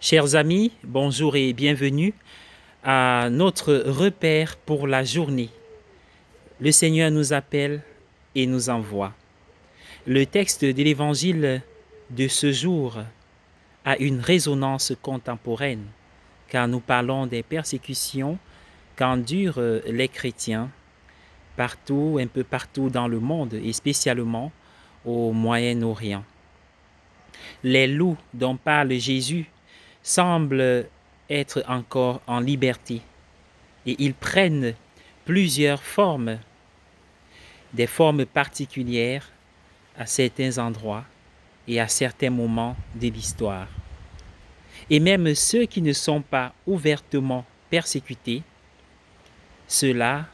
Chers amis, bonjour et bienvenue à notre repère pour la journée. Le Seigneur nous appelle et nous envoie. Le texte de l'évangile de ce jour a une résonance contemporaine car nous parlons des persécutions qu'endurent les chrétiens partout, un peu partout dans le monde et spécialement au Moyen-Orient. Les loups dont parle Jésus semblent être encore en liberté et ils prennent plusieurs formes, des formes particulières à certains endroits et à certains moments de l'histoire. Et même ceux qui ne sont pas ouvertement persécutés, ceux-là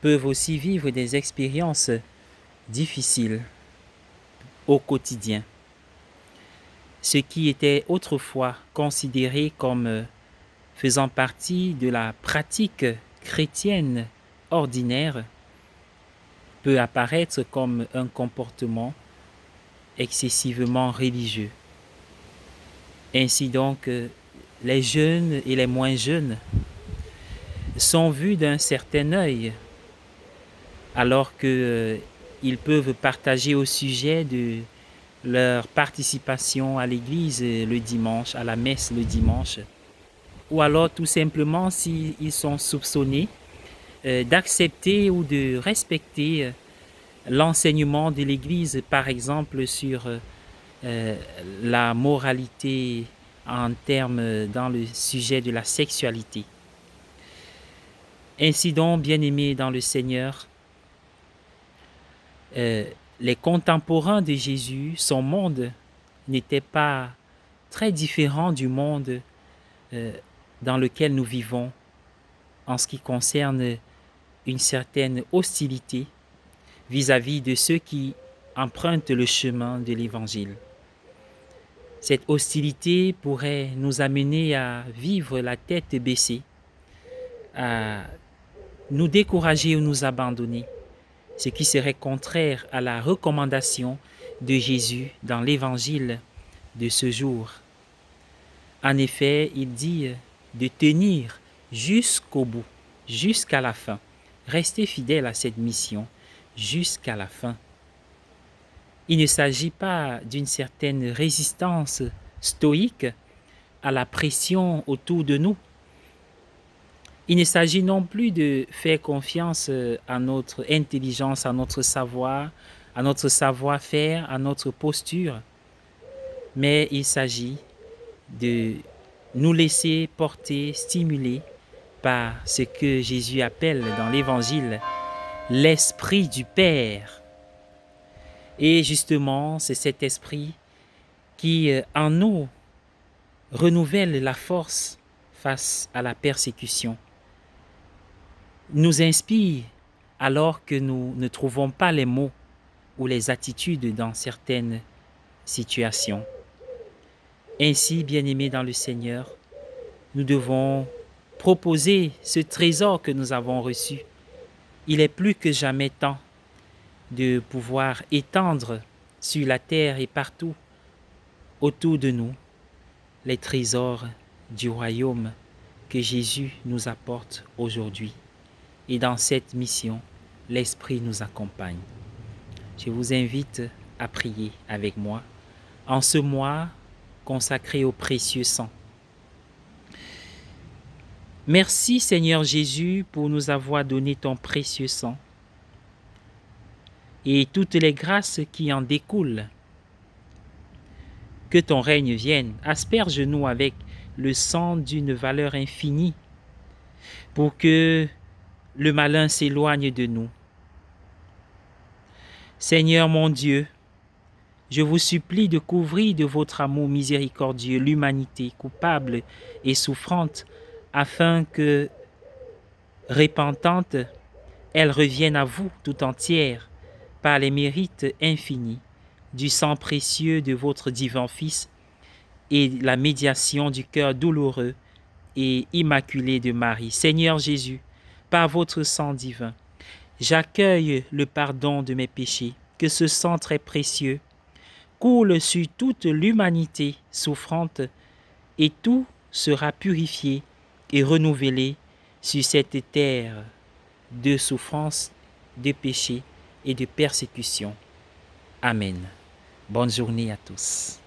peuvent aussi vivre des expériences difficiles au quotidien. Ce qui était autrefois considéré comme faisant partie de la pratique chrétienne ordinaire peut apparaître comme un comportement excessivement religieux. Ainsi donc, les jeunes et les moins jeunes sont vus d'un certain œil, alors qu'ils peuvent partager au sujet de leur participation à l'église le dimanche, à la messe le dimanche, ou alors tout simplement s'ils sont soupçonnés d'accepter ou de respecter l'enseignement de l'Église, par exemple sur la moralité en termes dans le sujet de la sexualité. Ainsi donc, bien-aimés dans le Seigneur, les contemporains de Jésus, son monde n'était pas très différent du monde dans lequel nous vivons en ce qui concerne une certaine hostilité vis-à-vis de ceux qui empruntent le chemin de l'Évangile. Cette hostilité pourrait nous amener à vivre la tête baissée, à nous décourager ou nous abandonner, ce qui serait contraire à la recommandation de Jésus dans l'Évangile de ce jour. En effet, il dit de tenir jusqu'au bout, jusqu'à la fin. Rester fidèle à cette mission jusqu'à la fin. Il ne s'agit pas d'une certaine résistance stoïque à la pression autour de nous. Il ne s'agit non plus de faire confiance à notre intelligence, à notre savoir, à notre savoir-faire, à notre posture, mais il s'agit de nous laisser porter, stimuler par ce que Jésus appelle dans l'Évangile l'Esprit du Père. Et justement, c'est cet esprit qui, en nous, renouvelle la force face à la persécution, nous inspire alors que nous ne trouvons pas les mots ou les attitudes dans certaines situations. Ainsi, bien-aimés dans le Seigneur, nous devons proposer ce trésor que nous avons reçu. Il est plus que jamais temps de pouvoir étendre sur la terre et partout autour de nous les trésors du royaume que Jésus nous apporte aujourd'hui. Et dans cette mission, l'Esprit nous accompagne. Je vous invite à prier avec moi en ce mois consacré au précieux sang. Merci Seigneur Jésus pour nous avoir donné ton précieux sang et toutes les grâces qui en découlent. Que ton règne vienne, asperge-nous avec le sang d'une valeur infinie pour que le malin s'éloigne de nous. Seigneur mon Dieu, je vous supplie de couvrir de votre amour miséricordieux l'humanité coupable et souffrante afin que, repentante, elle revienne à vous tout entière par les mérites infinis du sang précieux de votre divin Fils et la médiation du cœur douloureux et immaculé de Marie. Seigneur Jésus, par votre sang divin, j'accueille le pardon de mes péchés, que ce sang très précieux coule sur toute l'humanité souffrante et tout sera purifié et renouvelé sur cette terre de souffrance, de péché et de persécution. Amen. Bonne journée à tous.